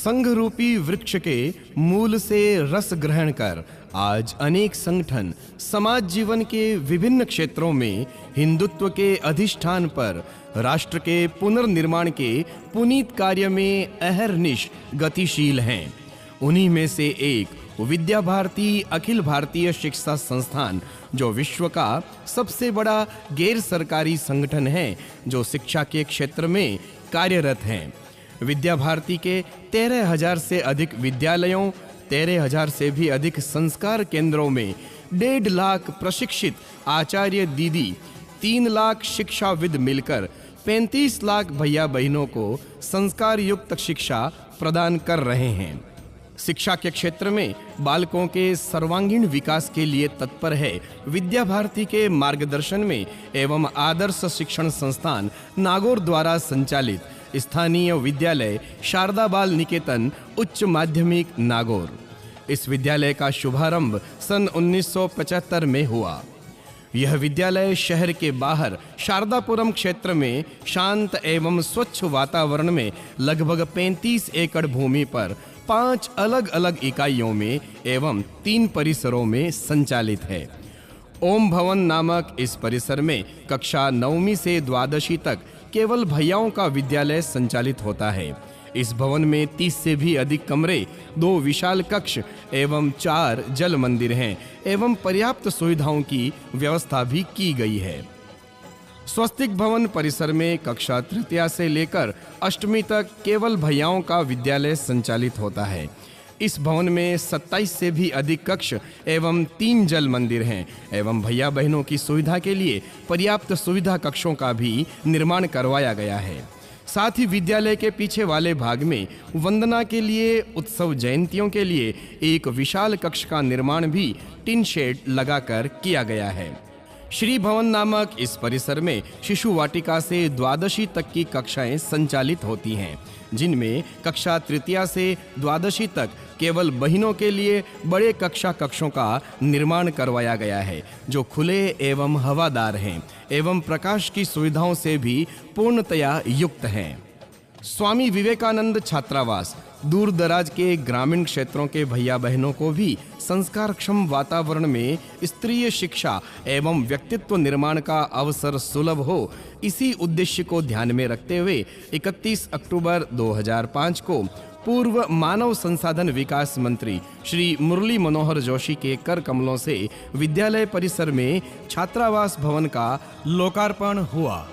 संघ रूपी वृक्ष के मूल से रस ग्रहण कर आज अनेक संगठन समाज जीवन के विभिन्न क्षेत्रों में हिंदुत्व के अधिष्ठान पर राष्ट्र के पुनर्निर्माण के पुनीत कार्य में अहरनिश गतिशील हैं। उन्हीं में से एक विद्या भारती अखिल भारतीय शिक्षा संस्थान, जो विश्व का सबसे बड़ा गैर सरकारी संगठन है जो शिक्षा के क्षेत्र में कार्यरत हैं। विद्या भारती के 13,000 से अधिक विद्यालयों, 13,000 से भी अधिक संस्कार केंद्रों में 1.5 लाख प्रशिक्षित आचार्य दीदी, 3 लाख शिक्षाविद मिलकर 35 लाख भैया बहनों को संस्कार युक्त शिक्षा प्रदान कर रहे हैं। शिक्षा के क्षेत्र में बालकों के सर्वांगीण विकास के लिए तत्पर है विद्या भारती के मार्गदर्शन में एवं आदर्श शिक्षण संस्थान नागौर द्वारा संचालित स्थानीय विद्यालय शारदा बाल निकेतन उच्च माध्यमिक नागौर। इस विद्यालय का शुभारंभ सन 1975 में हुआ। यह विद्यालय शहर के बाहर शारदापुरम क्षेत्र में शांत एवं स्वच्छ वातावरण में लगभग 35 एकड़ भूमि पर 5 अलग अलग इकाइयों में एवं 3 परिसरों में संचालित है। ओम भवन नामक इस परिसर में कक्षा 9वीं से 12वीं तक केवल भैयाओं का विद्यालय संचालित होता है। इस भवन में 30 से भी अधिक कमरे, 2 विशाल कक्ष एवं 4 जल मंदिर हैं एवं पर्याप्त सुविधाओं की व्यवस्था भी की गई है। स्वस्तिक भवन परिसर में कक्षा तृतीया से लेकर 8वीं तक केवल भैयाओं का विद्यालय संचालित होता है। इस भवन में 27 से भी अधिक कक्ष एवं 3 जल मंदिर हैं एवं भैया बहनों की सुविधा के लिए पर्याप्त सुविधा कक्षों का भी निर्माण करवाया गया है। साथ ही विद्यालय के पीछे वाले भाग में वंदना के लिए, उत्सव जयंतियों के लिए एक विशाल कक्ष का निर्माण भी टिन शेड लगाकर किया गया है। श्री भवन नामक इस परिसर में शिशु वाटिका से 12वीं तक की कक्षाएं संचालित होती हैं, जिनमें कक्षा तृतीया से 12वीं तक केवल बहनों के लिए बड़े कक्षों का निर्माण करवाया गया है, जो खुले एवं हवादार हैं एवं प्रकाश की सुविधाओं से भी पूर्णतया युक्त हैं। स्वामी विवेकानंद छात्रावास दूर दराज के ग्रामीण क्षेत्रों के भैया बहनों को भी संस्कारक्षम वातावरण में स्तरीय शिक्षा एवं व्यक्तित्व निर्माण का अवसर सुलभ हो, इसी उद्देश्य को ध्यान में रखते हुए 31 अक्टूबर 2005 को पूर्व मानव संसाधन विकास मंत्री श्री मुरली मनोहर जोशी के कर कमलों से विद्यालय परिसर में छात्रावास भवन का लोकार्पण हुआ।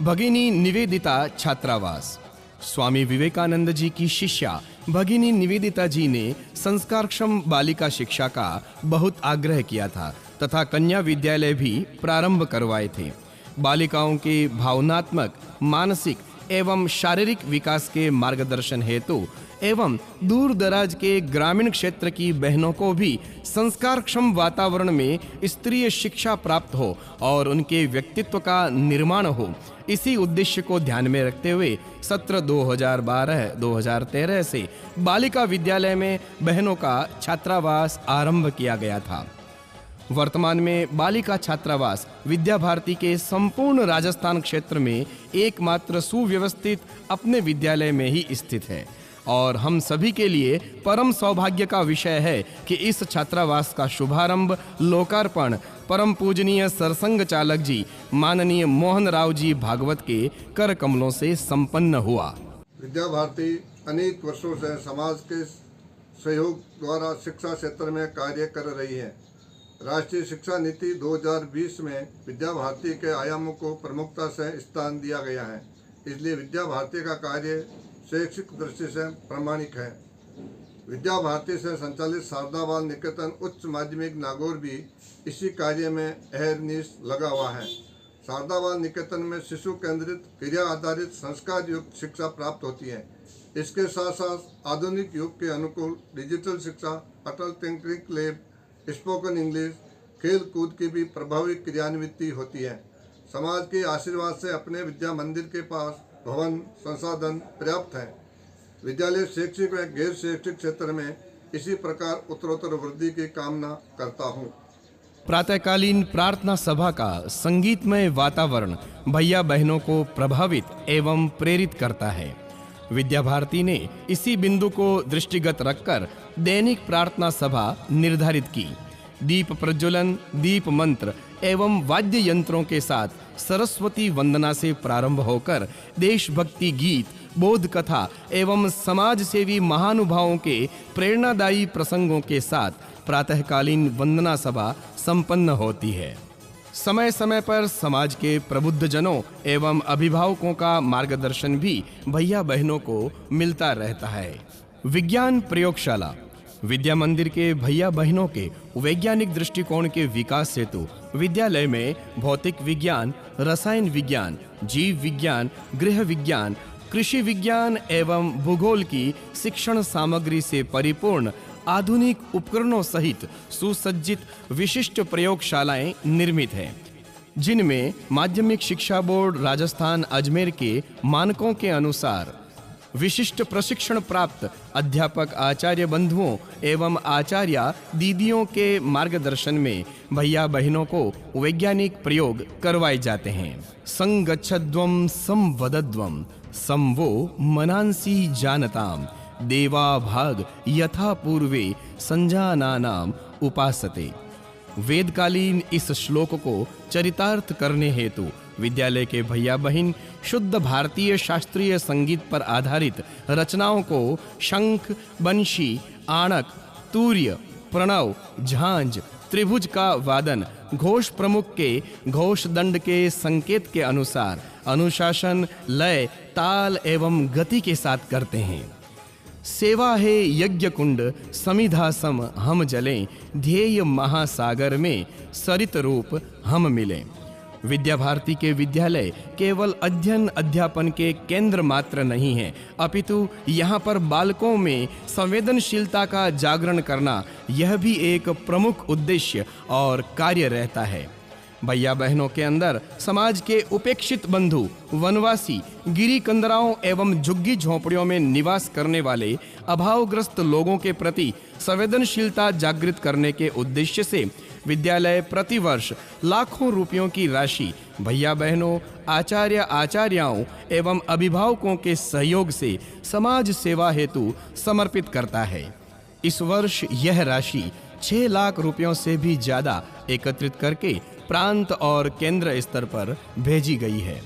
भगिनी निवेदिता छात्रावास। स्वामी विवेकानंद जी की शिष्या भगिनी निवेदिता जी ने संस्कारक्षम बालिका शिक्षा का बहुत आग्रह किया था तथा कन्या विद्यालय भी प्रारंभ करवाए थे। बालिकाओं के भावनात्मक, मानसिक एवं शारीरिक विकास के मार्गदर्शन हेतु एवं दूर दराज के ग्रामीण क्षेत्र की बहनों को भी संस्कारक्षम वातावरण में स्तरीय शिक्षा प्राप्त हो और उनके व्यक्तित्व का निर्माण हो, इसी उद्देश्य को ध्यान में रखते हुए सत्र 2012-2013 से बालिका विद्यालय में बहनों का छात्रावास आरंभ किया गया था। वर्तमान में बालिका छात्रावास विद्या भारती के संपूर्ण राजस्थान क्षेत्र में एकमात्र सुव्यवस्थित अपने विद्यालय में ही स्थित है और हम सभी के लिए परम सौभाग्य का विषय है कि इस छात्रावास का शुभारंभ, लोकार्पण परम पूजनीय सरसंघ चालक जी माननीय मोहन राव जी भागवत के कर कमलों से संपन्न हुआ। विद्या भारती अनेक वर्षों से समाज के सहयोग द्वारा शिक्षा क्षेत्र में कार्य कर रही है। राष्ट्रीय शिक्षा नीति 2020 में विद्या भारती के आयामों को प्रमुखता से स्थान दिया गया है, इसलिए विद्या भारती का कार्य शैक्षिक दृष्टि से प्रामाणिक है। विद्या भारती से संचालित शारदा बाल निकेतन उच्च माध्यमिक नागौर भी इसी कार्य में अहरनिश लगा हुआ है। शारदा बाल निकेतन में शिशु केंद्रित, क्रिया आधारित, संस्कार युक्त शिक्षा प्राप्त होती है। इसके साथ साथ आधुनिक युग के अनुकूल डिजिटल शिक्षा, अटल टिंकरिंग लैब, स्पोकन इंग्लिश, खेल कूद की भी प्रभावी क्रियान्विति होती है। समाज के आशीर्वाद से अपने विद्या मंदिर के पास भवन संसाधन पर्याप्त है। विद्यालय शैक्षिक व गैर शैक्षिक क्षेत्र में इसी प्रकार उत्तरोत्तर वृद्धि की कामना करता हूँ। प्रातःकालीन प्रार्थना सभा का संगीतमय वातावरण भैया बहनों को प्रभावित एवं प्रेरित करता है। विद्या भारती ने इसी बिंदु को दृष्टिगत रखकर दैनिक प्रार्थना सभा निर्धारित की। दीप प्रज्वलन, दीप मंत्र एवं वाद्य यंत्रों के साथ सरस्वती वंदना से प्रारंभ होकर देशभक्ति गीत, बोध कथा एवं समाज सेवी महानुभावों के प्रेरणादायी प्रसंगों के साथ प्रातःकालीन वंदना सभा संपन्न होती है। समय समय पर समाज के प्रबुद्ध जनों एवं अभिभावकों का मार्गदर्शन भी भैया बहनों को मिलता रहता है। विज्ञान प्रयोगशाला विद्या मंदिर के भैया बहनों के वैज्ञानिक दृष्टिकोण के विकास हेतु विद्यालय में भौतिक विज्ञान, रसायन विज्ञान, जीव विज्ञान, गृह विज्ञान, कृषि विज्ञान एवं भूगोल की शिक्षण सामग्री से परिपूर्ण आधुनिक उपकरणों सहित सुसज्जित विशिष्ट प्रयोगशालाएं निर्मित हैं, जिनमें माध्यमिक शिक्षा बोर्ड राजस्थान अजमेर के मानकों के अनुसार विशिष्ट प्रशिक्षण प्राप्त अध्यापक आचार्य बंधुओं एवं आचार्य दीदियों के मार्गदर्शन में भैया बहनों को वैज्ञानिक प्रयोग करवाए जाते हैं। संगच्छध्वं संवदध्वं संवो मनांसि जानताम देवा भाग यथा पूर्वे संजानानाम उपासते। वेदकालीन इस श्लोक को चरितार्थ करने हेतु विद्यालय के भैया बहन शुद्ध भारतीय शास्त्रीय संगीत पर आधारित रचनाओं को शंख, बंशी, आणक, तूर्य, प्रणव, झांझ, त्रिभुज का वादन घोष प्रमुख के घोष दंड के संकेत के अनुसार अनुशासन, लय, ताल एवं गति के साथ करते हैं। सेवा है यज्ञ कुंड समिधा सम हम जलें, ध्येय महासागर में सरित रूप हम मिलें। विद्या भारती के विद्यालय केवल अध्ययन अध्यापन के केंद्र मात्र नहीं है, अपितु यहाँ पर बालकों में संवेदनशीलता का जागरण करना यह भी एक प्रमुख उद्देश्य और कार्य रहता है। भैया बहनों के अंदर समाज के उपेक्षित बंधु, वनवासी, गिरी कंदराओं एवं झुग्गी झोंपड़ियों में निवास करने वाले अभावग्रस्त लोगों के प्रति संवेदनशीलता जागृत करने के उद्देश्य से विद्यालय प्रतिवर्ष लाखों रुपयों की राशि भैया बहनों, आचार्य आचार्याओं एवं अभिभावकों के सहयोग से समाज सेवा हेतु समर्पित करता है। इस वर्ष यह राशि 6 लाख रुपयों से भी ज्यादा एकत्रित करके प्रांत और केंद्र स्तर पर भेजी गई है।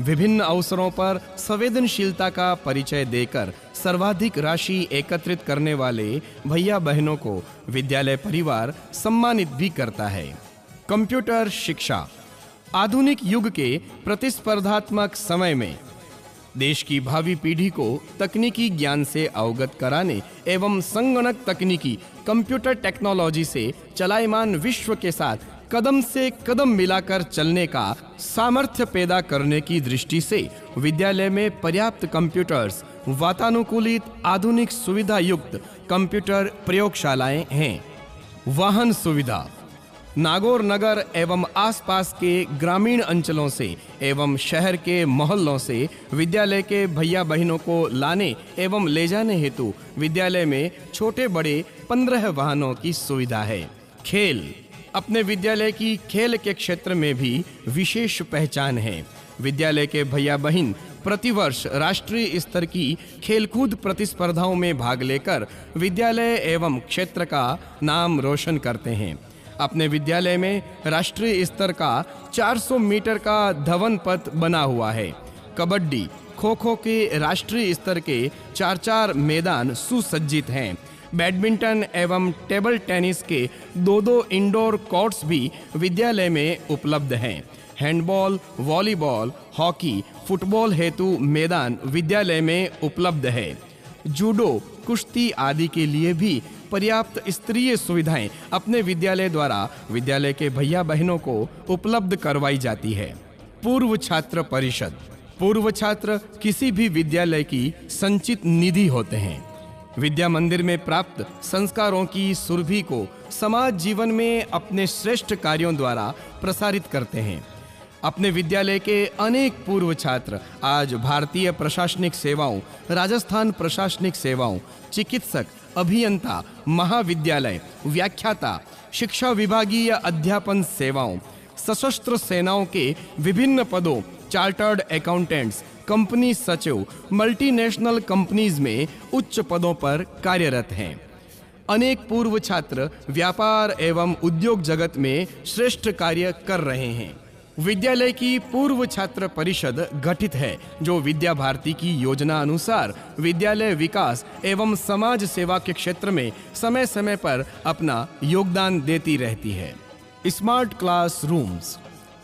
विभिन्न अवसरों पर संवेदनशीलता का परिचय देकर सर्वाधिक राशि एकत्रित करने वाले भैया बहनों को विद्यालय परिवार सम्मानित भी करता है। कंप्यूटर शिक्षा आधुनिक युग के प्रतिस्पर्धात्मक समय में देश की भावी पीढ़ी को तकनीकी ज्ञान से अवगत कराने एवं संगणक तकनीकी कंप्यूटर टेक्नोलॉजी से चलायमान विश्व के साथ कदम से कदम मिलाकर चलने का सामर्थ्य पैदा करने की दृष्टि से विद्यालय में पर्याप्त कंप्यूटर्स, वातानुकूलित आधुनिक सुविधा युक्त कंप्यूटर प्रयोगशालाएं हैं। वाहन सुविधा नागौर नगर एवं आसपास के ग्रामीण अंचलों से एवं शहर के मोहल्लों से विद्यालय के भैया बहनों को लाने एवं ले जाने हेतु विद्यालय में छोटे बड़े 15 वाहनों की सुविधा है। खेल अपने विद्यालय की खेल के क्षेत्र में भी विशेष पहचान है। विद्यालय के भैया बहन प्रतिवर्ष राष्ट्रीय स्तर की खेलकूद प्रतिस्पर्धाओं में भाग लेकर विद्यालय एवं क्षेत्र का नाम रोशन करते हैं। अपने विद्यालय में राष्ट्रीय स्तर का 400 मीटर का धवन पथ बना हुआ है। कबड्डी, खो खो के राष्ट्रीय स्तर के 4 मैदान सुसज्जित हैं। बैडमिंटन एवं टेबल टेनिस के 2 इंडोर कोर्ट्स भी विद्यालय में उपलब्ध हैं। हैंडबॉल, वॉलीबॉल, हॉकी, फुटबॉल हेतु मैदान विद्यालय में उपलब्ध है। जूडो, कुश्ती आदि के लिए भी पर्याप्त स्तरीय सुविधाएं अपने विद्यालय द्वारा विद्यालय के भैया बहनों को उपलब्ध करवाई जाती है। पूर्व छात्र परिषद पूर्व छात्र किसी भी विद्यालय की संचित निधि होते हैं। विद्या मंदिर में प्राप्त संस्कारों की सुरभि को समाज जीवन में अपने श्रेष्ठ कार्यों द्वारा प्रसारित करते हैं। अपने विद्यालय के अनेक पूर्व छात्र आज भारतीय प्रशासनिक सेवाओं, राजस्थान प्रशासनिक सेवाओं, चिकित्सक, अभियंता, महाविद्यालय, व्याख्याता, शिक्षा विभागीय अध्यापन सेवाओं, सशस्त्र सेनाओं के विभिन्न पदों, चार्टर्ड अकाउंटेंट्स, कंपनी सचिव, मल्टीनेशनल कंपनीज में उच्च पदों पर कार्यरत हैं। अनेक पूर्व छात्र व्यापार एवं उद्योग जगत में श्रेष्ठ कार्य कर रहे हैं। विद्यालय की पूर्व छात्र परिषद गठित है, जो विद्या भारती की योजना अनुसार विद्यालय विकास एवं समाज सेवा के क्षेत्र में समय समय पर अपना योगदान देती रहती है। Smart class rooms.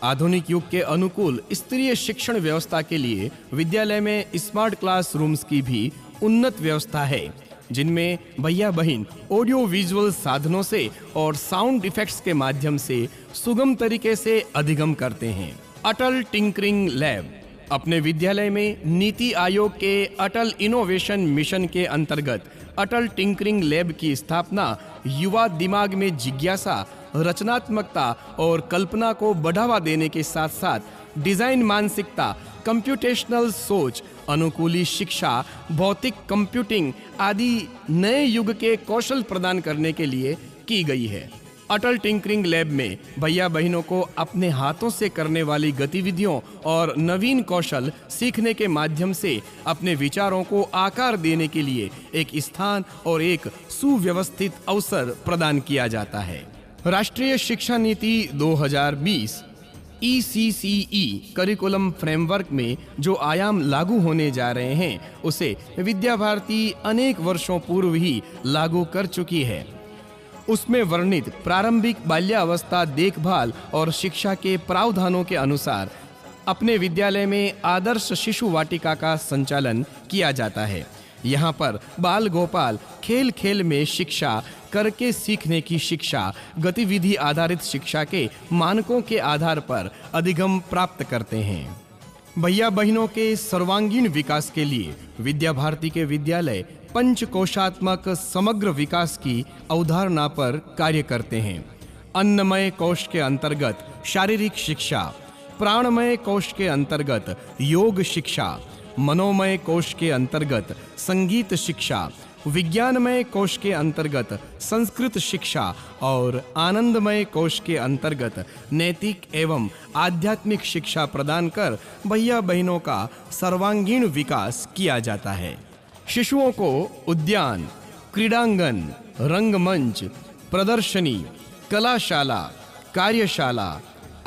आधुनिक युग के अनुकूल स्तरीय शिक्षण व्यवस्था के लिए विद्यालय में स्मार्ट क्लास रूम्स की भी उन्नत व्यवस्था है, जिनमें भैया बहन ऑडियो विजुअल साधनों से और साउंड इफेक्ट्स के माध्यम से सुगम तरीके से अधिगम करते हैं। अटल टिंकरिंग लैब। अपने विद्यालय में नीति आयोग के अटल इनोवेशन मिशन के अंतर्गत अटल टिंकरिंग लैब की स्थापना युवा दिमाग में जिज्ञासा, रचनात्मकता और कल्पना को बढ़ावा देने के साथ साथ डिजाइन मानसिकता, कंप्यूटेशनल सोच, अनुकूली शिक्षा, भौतिक कंप्यूटिंग आदि नए युग के कौशल प्रदान करने के लिए की गई है। अटल टिंकरिंग लैब में भैया बहनों को अपने हाथों से करने वाली गतिविधियों और नवीन कौशल सीखने के माध्यम से अपने विचारों को आकार देने के लिए एक स्थान और एक सुव्यवस्थित अवसर प्रदान किया जाता है। राष्ट्रीय शिक्षा नीति 2020 ECCE करिकुलम फ्रेमवर्क में जो आयाम लागू होने जा रहे हैं, उसे विद्या भारती अनेक वर्षों पूर्व ही लागू कर चुकी है। उसमें वर्णित प्रारंभिक बाल्यावस्था देखभाल और शिक्षा के प्रावधानों के अनुसार अपने विद्यालय में आदर्श शिशु वाटिका का संचालन किया जाता है। यहाँ पर बाल गोपाल खेल खेल में शिक्षा, करके सीखने की शिक्षा, गतिविधि आधारित शिक्षा के मानकों के आधार पर अधिगम प्राप्त करते हैं। भैया बहनों के सर्वांगीण विकास के लिए विद्या भारती के विद्यालय पंचकोशात्मक समग्र विकास की अवधारणा पर कार्य करते हैं। अन्नमय कोश के अंतर्गत शारीरिक शिक्षा, प्राणमय कोश के अंतर्गत योग शिक्षा, मनोमय कोश के अंतर्गत संगीत शिक्षा, विज्ञानमय कोश के अंतर्गत संस्कृत शिक्षा और आनंदमय कोश के अंतर्गत नैतिक एवं आध्यात्मिक शिक्षा प्रदान कर भैया बहनों का सर्वांगीण विकास किया जाता है। शिशुओं को उद्यान, क्रीड़ांगन, रंगमंच, प्रदर्शनी, कलाशाला, कार्यशाला,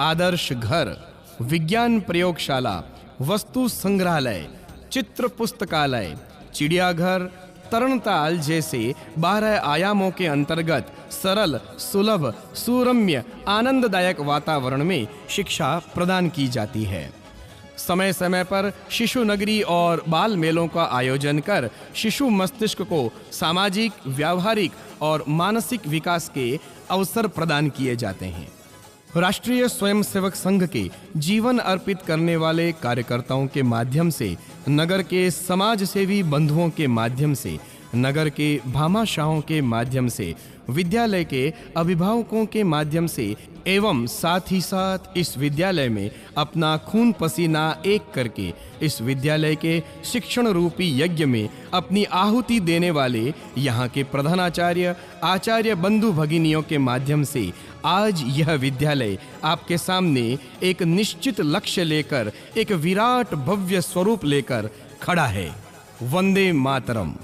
आदर्श घर, विज्ञान प्रयोगशाला, वस्तु संग्रहालय, चित्र पुस्तकालय, चिड़ियाघर, तरणताल जैसे 12 आयामों के अंतर्गत सरल, सुलभ, सुरम्य, आनंददायक वातावरण में शिक्षा प्रदान की जाती है। समय समय पर शिशु नगरी और बाल मेलों का आयोजन कर शिशु मस्तिष्क को सामाजिक, व्यावहारिक और मानसिक विकास के अवसर प्रदान किए जाते हैं। राष्ट्रीय स्वयंसेवक संघ के जीवन अर्पित करने वाले कार्यकर्ताओं के माध्यम से, नगर के समाज सेवी बंधुओं के माध्यम से, नगर के भामाशाहों के माध्यम से, विद्यालय के अभिभावकों के माध्यम से एवं साथ ही साथ इस विद्यालय में अपना खून पसीना एक करके इस विद्यालय के शिक्षण रूपी यज्ञ में अपनी आहुति देने वाले यहाँ के प्रधानाचार्य, आचार्य बंधु भगिनियों के माध्यम से आज यह विद्यालय आपके सामने एक निश्चित लक्ष्य लेकर, एक विराट भव्य स्वरूप लेकर खड़ा है। वंदे मातरम।